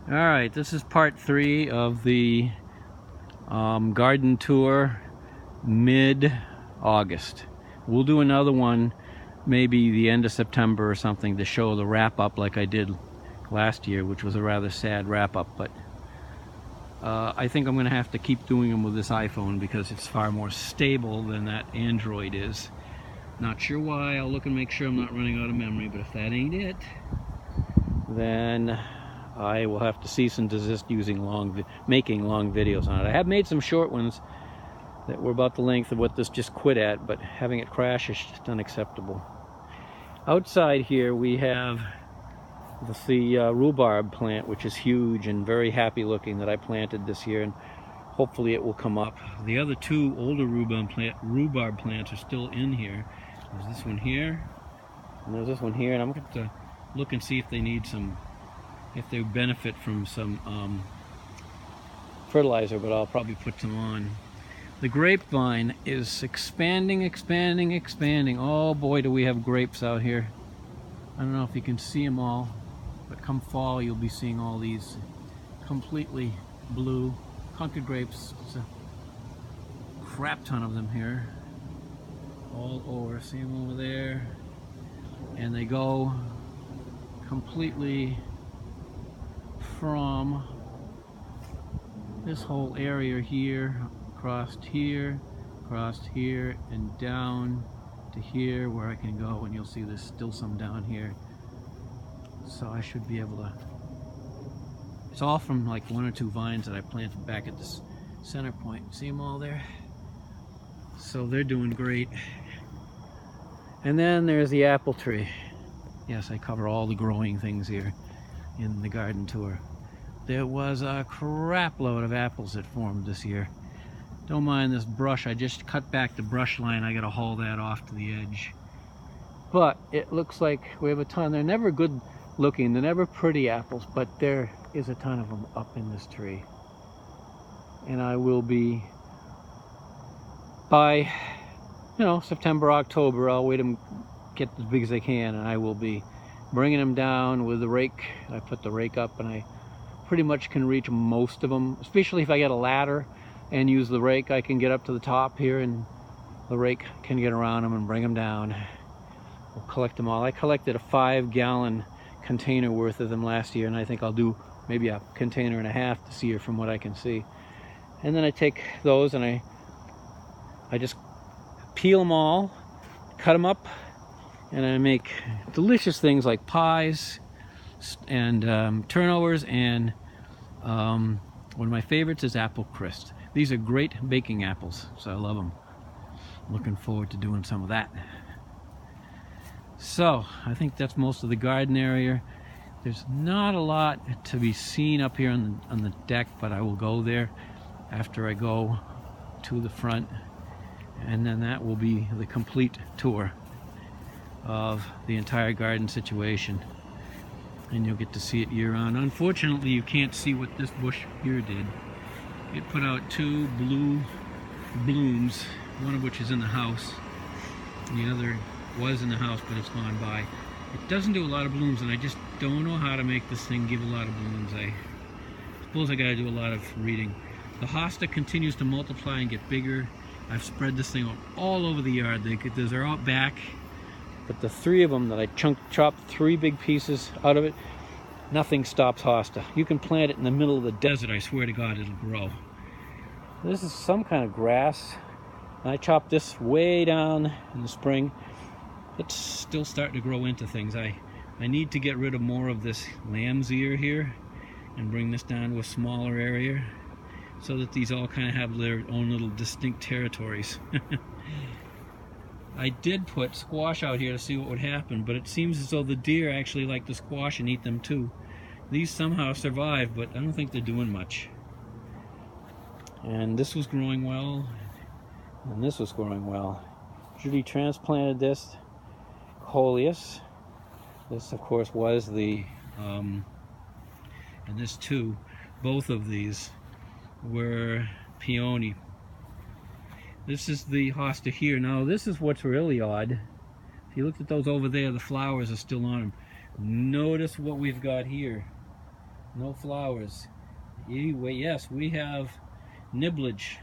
Alright, this is part 3 of the garden tour mid-August. We'll do another one maybe the end of September or something to show the wrap-up like I did last year, which was a rather sad wrap-up, but I think I'm going to have to keep doing them with this iPhone because it's far more stable than that Android is. Not sure why. I'll look and make sure I'm not running out of memory, but if that ain't it, then I will have to cease and desist making long videos on it. I have made some short ones that were about the length of what this just quit at, but having it crash is just unacceptable. Outside here we have the rhubarb plant, which is huge and very happy looking, that I planted this year, and hopefully it will come up. The other two older rhubarb plants are still in here. There's this one here, and there's this one here, and I'm going to look and see if they need some, if they benefit from some fertilizer, but I'll probably put some on. The grapevine is expanding. Oh boy, do we have grapes out here. I don't know if you can see them all, but come fall you'll be seeing all these completely blue Concord grapes. There's a crap ton of them here all over. See them over there? And they go completely from this whole area here, across here, and down to here where I can go, and you'll see there's still some down here. So I should be able to, it's all from like 1 or 2 vines that I planted back at this center point. See them all there? So they're doing great. And then there's the apple tree. Yes, I cover all the growing things here in the garden tour. There was a crap load of apples that formed this year. Don't mind this brush, I just cut back the brush line. I gotta haul that off to the edge. But it looks like we have a ton. They're never good looking, they're never pretty apples, but there is a ton of them up in this tree. And I will be, by, you know, September, October, I'll wait them get as big as I can, and I will be bringing them down with the rake. I put the rake up and I pretty much can reach most of them, especially if I get a ladder and use the rake. I can get up to the top here and the rake can get around them and bring them down. We'll collect them all. I collected a 5-gallon container worth of them last year, and I think I'll do maybe a container and a half this year from what I can see. And then I take those and I just peel them all, cut them up, and I make delicious things like pies and turnovers, and one of my favorites is apple crisp. These are great baking apples, so I love them. Looking forward to doing some of that. So I think that's most of the garden area. There's not a lot to be seen up here on the deck, but I will go there after I go to the front, and then that will be the complete tour of the entire garden situation, and you'll get to see it year-round. Unfortunately, you can't see what this bush here did. It put out 2 blue blooms, one of which is in the house, and the other was in the house, but it's gone by. It doesn't do a lot of blooms, and I just don't know how to make this thing give a lot of blooms. I suppose I gotta do a lot of reading. The hosta continues to multiply and get bigger. I've spread this thing all over the yard. They're out back, but the 3 of them that I chopped 3 big pieces out of it, nothing stops hosta. You can plant it in the middle of the desert, I swear to God, it'll grow. This is some kind of grass, and I chopped this way down in the spring. It's still starting to grow into things. I need to get rid of more of this lamb's ear here and bring this down to a smaller area so that these all kind of have their own little distinct territories. I did put squash out here to see what would happen, but it seems as though the deer actually like the squash and eat them too. These somehow survive, but I don't think they're doing much. And this was growing well, and this was growing well. Judy transplanted this coleus. This, of course, was the, and this too, both of these were peony. This is the hosta here. Now, this is what's really odd. If you looked at those over there, the flowers are still on them. Notice what we've got here. No flowers. Yes, we have nibblage.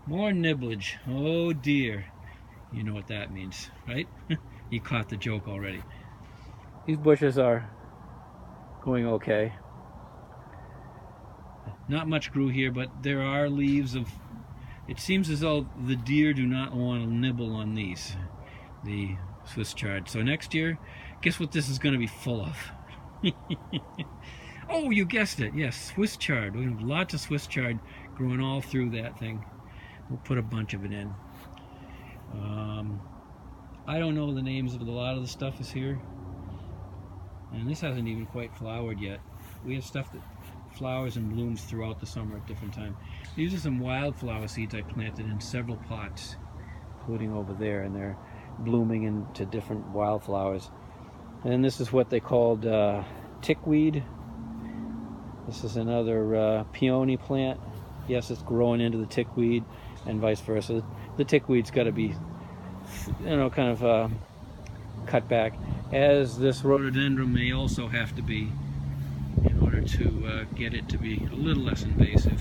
More nibblage. Oh dear. You know what that means, right? You caught the joke already. These bushes are going okay. Not much grew here, but there are leaves of... It seems as though the deer do not want to nibble on these, the Swiss chard. So next year, guess what this is going to be full of? Oh, you guessed it. Yes, Swiss chard. We have lots of Swiss chard growing all through that thing. We'll put a bunch of it in. I don't know the names of a lot of the stuff is here. And this hasn't even quite flowered yet. We have stuff that flowers and blooms throughout the summer at different times. These are some wildflower seeds I planted in several pots, including over there, and they're blooming into different wildflowers. And this is what they called tickweed. This is another peony plant. Yes, it's growing into the tickweed and vice versa. The tickweed's got to be, kind of cut back, as this rhododendron may also have to be, in order to get it to be a little less invasive.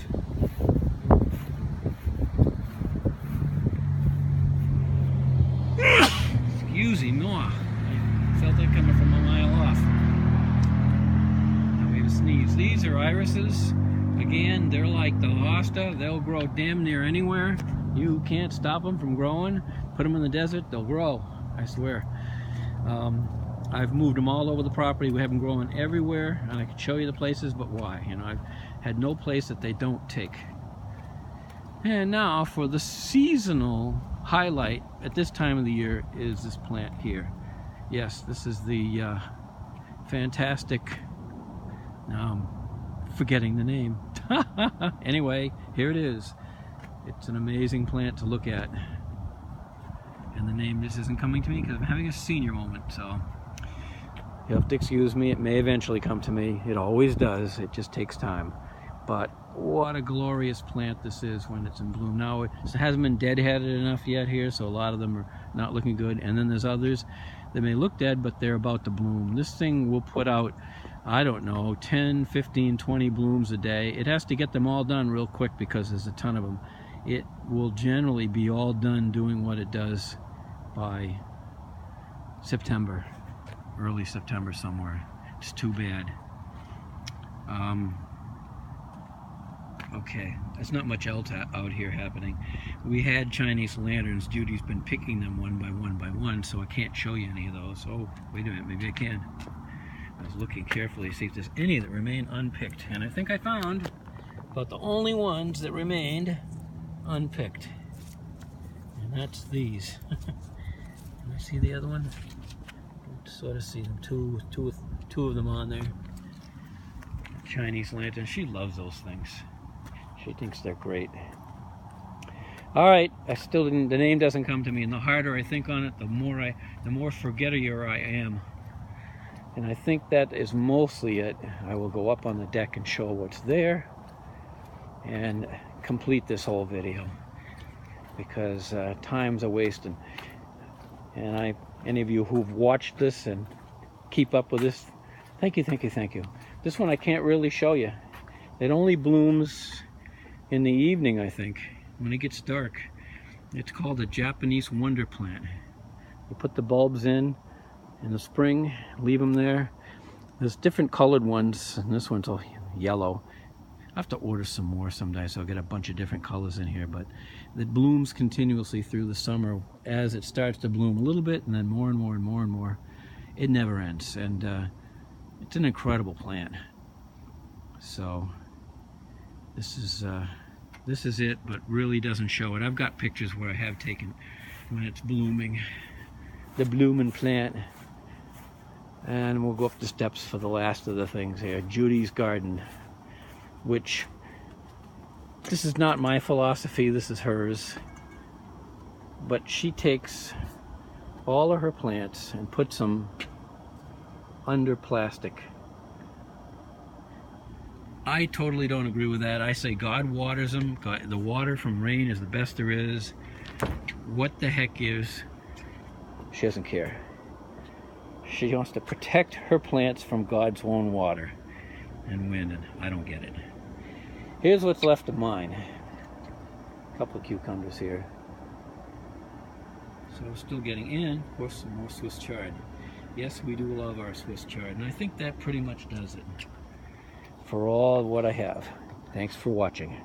Excuse me, I felt that coming from a mile off. Now we have a sneeze. These are irises. Again, they're like the hosta. They'll grow damn near anywhere. You can't stop them from growing. Put them in the desert, they'll grow, I swear. I've moved them all over the property. We have them growing everywhere, and I can show you the places, but why? I've had no place that they don't take. And now for the seasonal highlight at this time of the year is this plant here. Yes, this is the fantastic, now I'm forgetting the name. Anyway, here it is. It's an amazing plant to look at. And the name just isn't coming to me because I'm having a senior moment, so you'll have to excuse me. It may eventually come to me. It always does. It just takes time. But what a glorious plant this is when it's in bloom. Now, it hasn't been deadheaded enough yet here, so a lot of them are not looking good. And then there's others that may look dead, but they're about to bloom. This thing will put out, I don't know, 10, 15, 20 blooms a day. It has to get them all done real quick because there's a ton of them. It will generally be all done doing what it does by September, early September somewhere. It's too bad. Okay, there's not much else out here happening. We had Chinese lanterns. Judy's been picking them one by one, so I can't show you any of those. Oh, wait a minute, maybe I can. I was looking carefully to see if there's any that remain unpicked, and I think I found about the only ones that remained unpicked, and that's these. Can I see the other one? I sort of see them. Two of them on there. Chinese lantern. She loves those things. She thinks they're great. All right, the name doesn't come to me, and the harder I think on it, the more forgetter I am. And I think that is mostly it. I will go up on the deck and show what's there and complete this whole video, because time's a wasting. And any of you who've watched this and keep up with this, thank you. This one I can't really show you. It only blooms in the evening, I think, when it gets dark. It's called a Japanese wonder plant. You put the bulbs in the spring, leave them there. There's different colored ones, and this one's all yellow. I have to order some more someday, so I'll get a bunch of different colors in here, but it blooms continuously through the summer as it starts to bloom a little bit, and then more and more and more and more. It never ends, and it's an incredible plant. So this is it, but really doesn't show it. I've got pictures where I have taken when it's blooming, the blooming plant. And we'll go up the steps for the last of the things here. Judy's garden, which this is not my philosophy, this is hers. But she takes all of her plants and puts them under plastic. I totally don't agree with that. I say God waters them. The water from rain is the best there is. What the heck gives? She doesn't care. She wants to protect her plants from God's own water. and win, and I don't get it. Here's what's left of mine. A couple of cucumbers here. So we're still getting in, of course, some more Swiss chard. Yes, we do love our Swiss chard, and I think that pretty much does it for all of what I have. Thanks for watching.